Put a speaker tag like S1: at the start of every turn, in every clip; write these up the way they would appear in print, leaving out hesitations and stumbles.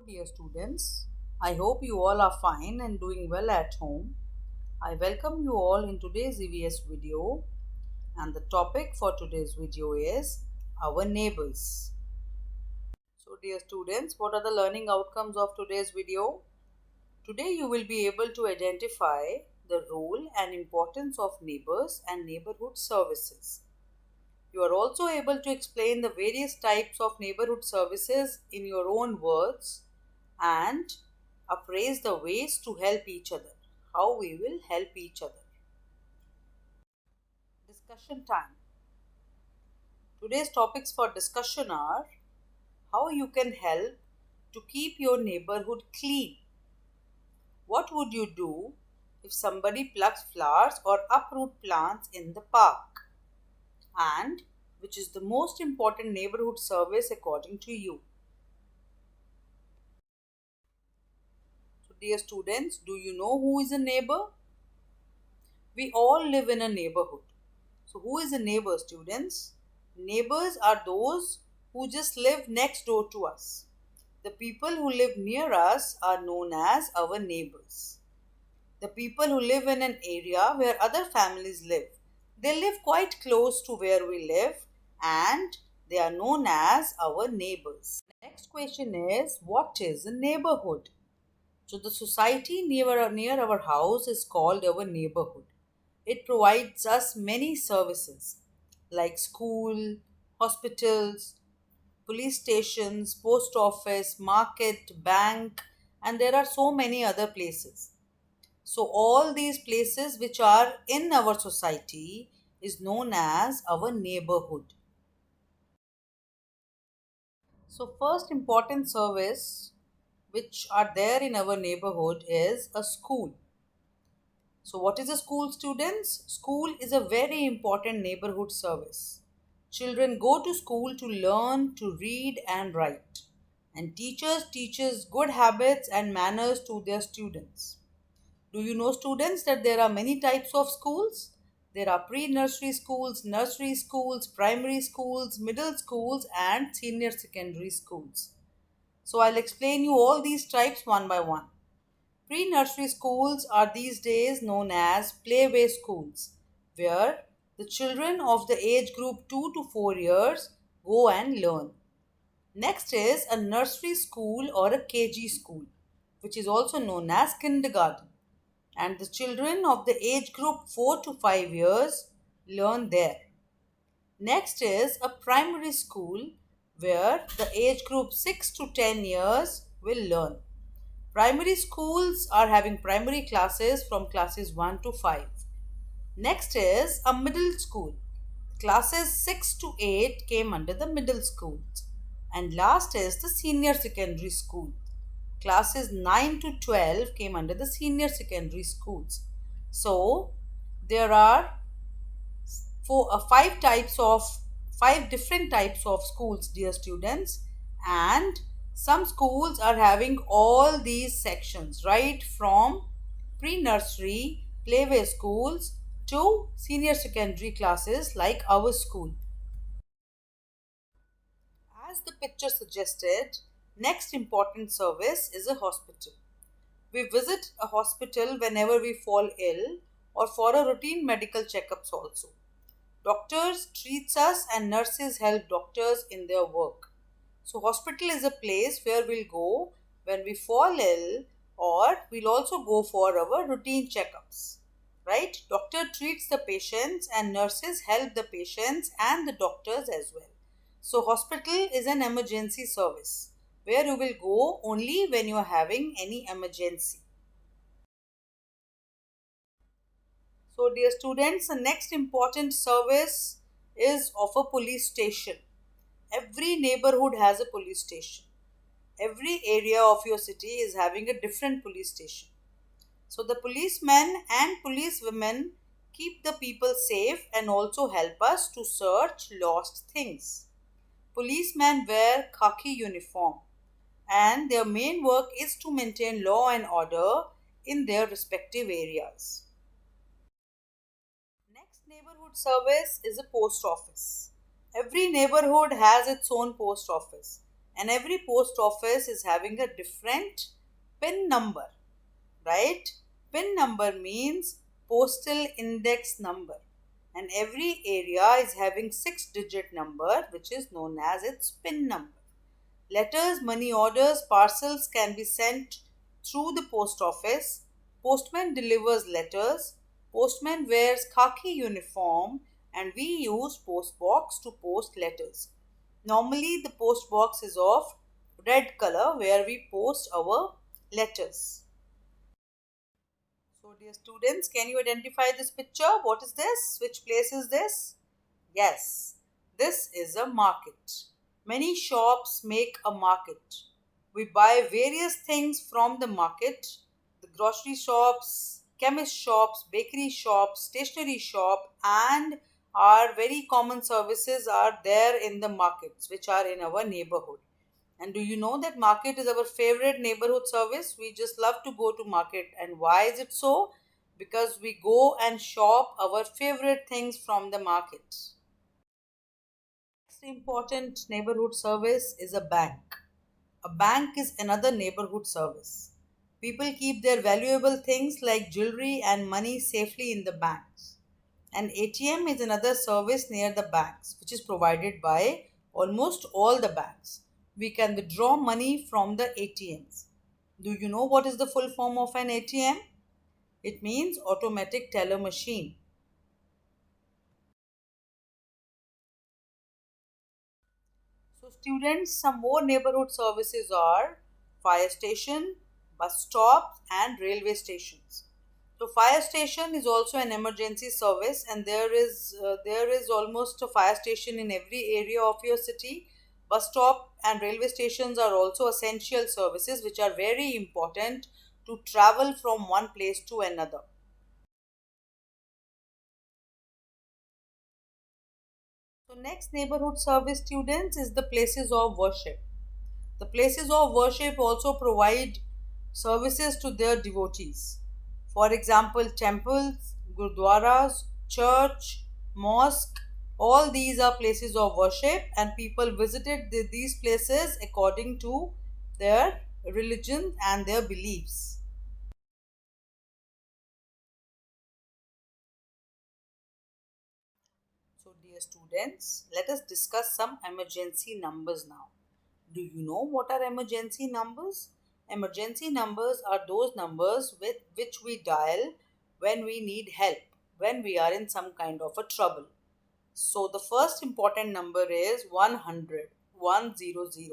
S1: Dear students, I hope you all are fine and doing well at home. I welcome you all in today's EVS video, and the topic for today's video is our neighbors. So dear students, what are the learning outcomes of today's video? Today you will be able to identify the role and importance of neighbors and neighborhood services. You are also able to explain the various types of neighborhood services in your own words and appraise the ways to help each other, how we will help each other. Discussion time. Today's topics for discussion are how you can help to keep your neighborhood clean. What would you do if somebody plucks flowers or uproot plants in the park? And which is the most important neighborhood service according to you? So dear students, do you know who is a neighbor? We all live in a neighborhood. So who is a neighbor, students? Neighbors are those who just live next door to us. The people who live near us are known as our neighbors. The people who live in an area where other families live, they live quite close to where we live and they are known as our neighbors. Next question is, what is a neighborhood? So the society near our house is called our neighborhood. It provides us many services like school, hospitals, police stations, post office, market, bank, and there are so many other places. So all these places which are in our society is known as our neighborhood. So first important service which are there in our neighborhood is a school. So, what is a school, students? School is a very important neighborhood service. Children go to school to learn to read and write, and teachers teaches good habits and manners to their students. Do you know, students, that there are many types of schools? There are pre-nursery schools, nursery schools, primary schools, middle schools, and senior secondary schools. So, I'll explain you all these types one by one. Pre-nursery schools are these days known as playway schools, where the children of the age group 2 to 4 years go and learn. Next is a nursery school or a KG school, which is also known as kindergarten. And the children of the age group 4 to 5 years learn there. Next is a primary school where the age group 6 to 10 years will learn. Primary schools are having primary classes from classes 1 to 5. Next is a middle school. Classes 6 to 8 came under the middle schools. And last is the senior secondary school. Classes 9 to 12 came under the senior secondary schools. So there are five different types of schools, dear students, and some schools are having all these sections right from pre-nursery playway schools to senior secondary classes like our school. As the picture suggested, next important service is a hospital. We visit a hospital whenever we fall ill or for a routine medical checkups also. Doctors treats us and nurses help doctors in their work. So hospital is a place where we'll go when we fall ill, or we'll also go for our routine checkups. Right? Doctor treats the patients and nurses help the patients and the doctors as well. So hospital is an emergency service where you will go only when you are having any emergency. So, dear students, the next important service is of a police station. Every neighborhood has a police station. Every area of your city is having a different police station. So, the policemen and policewomen keep the people safe and also help us to search lost things. Policemen wear khaki uniform and their main work is to maintain law and order in their respective areas. Next neighborhood service is a post office. Every neighborhood has its own post office, and every post office is having a different PIN number, right? PIN number means postal index number, and every area is having 6-digit number which is known as its PIN number. Letters, money orders, parcels can be sent through the post office. Postman delivers letters. Postman wears khaki uniform, and we use post box to post letters. Normally the post box is of red color where we post our letters. So dear students, can you identify this picture? What is this? Which place is this? Yes, this is a market. Many shops make a market. We buy various things from the market. The grocery shops, chemist shops, bakery shops, stationery shop, and our very common services are there in the markets which are in our neighborhood. And do you know that market is our favorite neighborhood service? We just love to go to market. And why is it so? Because we go and shop our favorite things from the market. Next important neighborhood service is a bank. A bank is another neighborhood service. People keep their valuable things like jewelry and money safely in the banks. An ATM is another service near the banks, which is provided by almost all the banks. We can withdraw money from the ATMs. Do you know what is the full form of an ATM? It means automatic teller machine. So, students, some more neighborhood services are fire station, bus stops, and railway stations. So, fire station is also an emergency service, and there is almost a fire station in every area of your city. Bus stop and railway stations are also essential services which are very important to travel from one place to another. So, next neighborhood service, students, is the places of worship. The places of worship also provide services to their devotees. For example, temples, gurdwaras, church, mosque, all these are places of worship, and people visited these places according to their religion and their beliefs. So, dear students, let us discuss some emergency numbers now. Do you know what are emergency numbers? Emergency numbers are those numbers with which we dial when we need help, when we are in some kind of a trouble. So the first important number is 100, 100.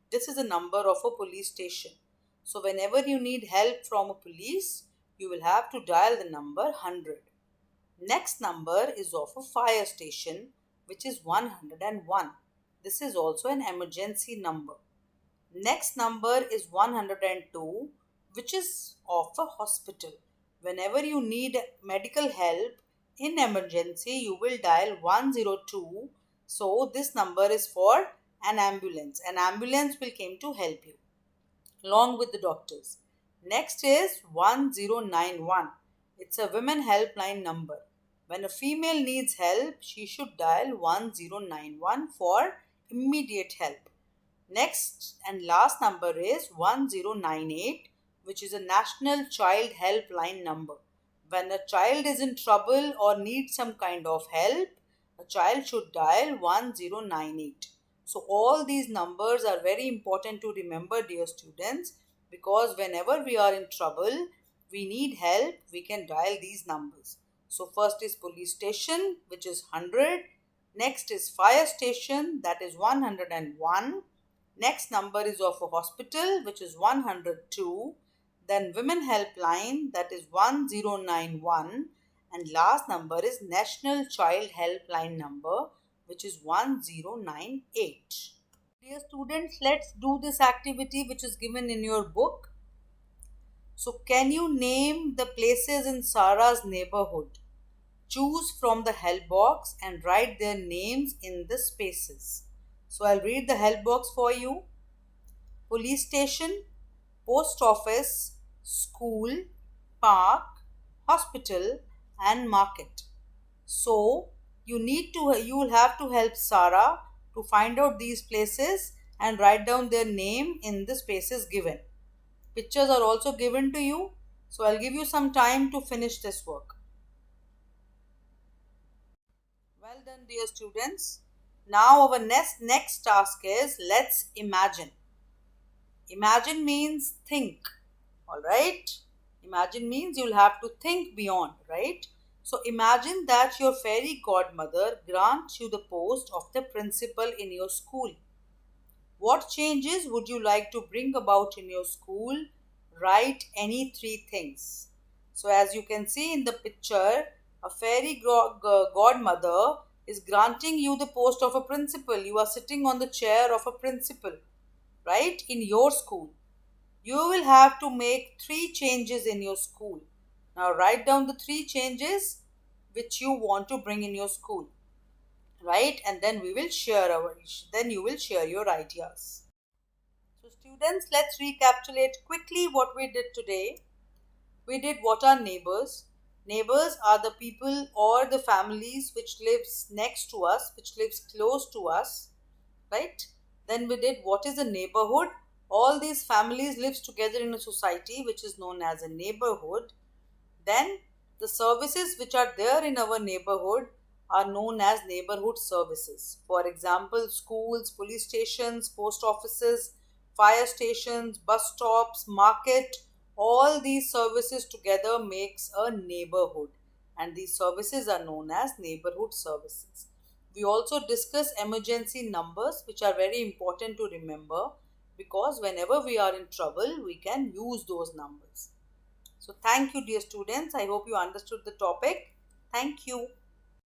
S1: This is a number of a police station. So whenever you need help from a police, you will have to dial the number 100. Next number is of a fire station, which is 101. This is also an emergency number. Next number is 102, which is of a hospital. Whenever you need medical help in emergency, you will dial 102. So this number is for an ambulance. An ambulance will come to help you along with the doctors. Next is 1091. It's a women helpline number. When a female needs help, she should dial 1091 for immediate help. Next and last number is 1098, which is a National Child Helpline number. When a child is in trouble or needs some kind of help, a child should dial 1098. So, all these numbers are very important to remember, dear students, because whenever we are in trouble, we need help, we can dial these numbers. So, first is police station, which is 100. Next is fire station, that is 101. Next number is of a hospital, which is 102. Then women helpline, that is 1091. And last number is National Child Helpline number, which is 1098. Dear students, let's do this activity which is given in your book. So, can you name the places in Sarah's neighborhood? Choose from the help box and write their names in the spaces. So, I'll read the help box for you. Police station, post office, school, park, hospital, and market. So you will have to help Sarah to find out these places and write down their name in the spaces given. Pictures are also given to you, so I'll give you some time to finish this work. Well done, dear students. Now, our next task is let's imagine. Imagine means think, all right? Imagine means you'll have to think beyond, right? So, imagine that your fairy godmother grants you the post of the principal in your school. What changes would you like to bring about in your school? Write any three things. So, as you can see in the picture, a fairy godmother is granting you the post of a principal. You are sitting on the chair of a principal, right, in your school. You will have to make three changes in your school. Now, write down the three changes which you want to bring in your school, right? And then then you will share your ideas. So, students, let's recapitulate quickly what we did today. We did what are neighbors. Neighbors are the people or the families which lives next to us, which lives close to us, right? Then we did what is a neighborhood. All these families lives together in a society which is known as a neighborhood. Then the services which are there in our neighborhood are known as neighborhood services. For example, schools, police stations, post offices, fire stations, bus stops, market, all these services together makes a neighborhood, and these services are known as neighborhood services. We also discuss emergency numbers, which are very important to remember because whenever we are in trouble, we can use those numbers. So, thank you, dear students. I hope you understood the topic. Thank you.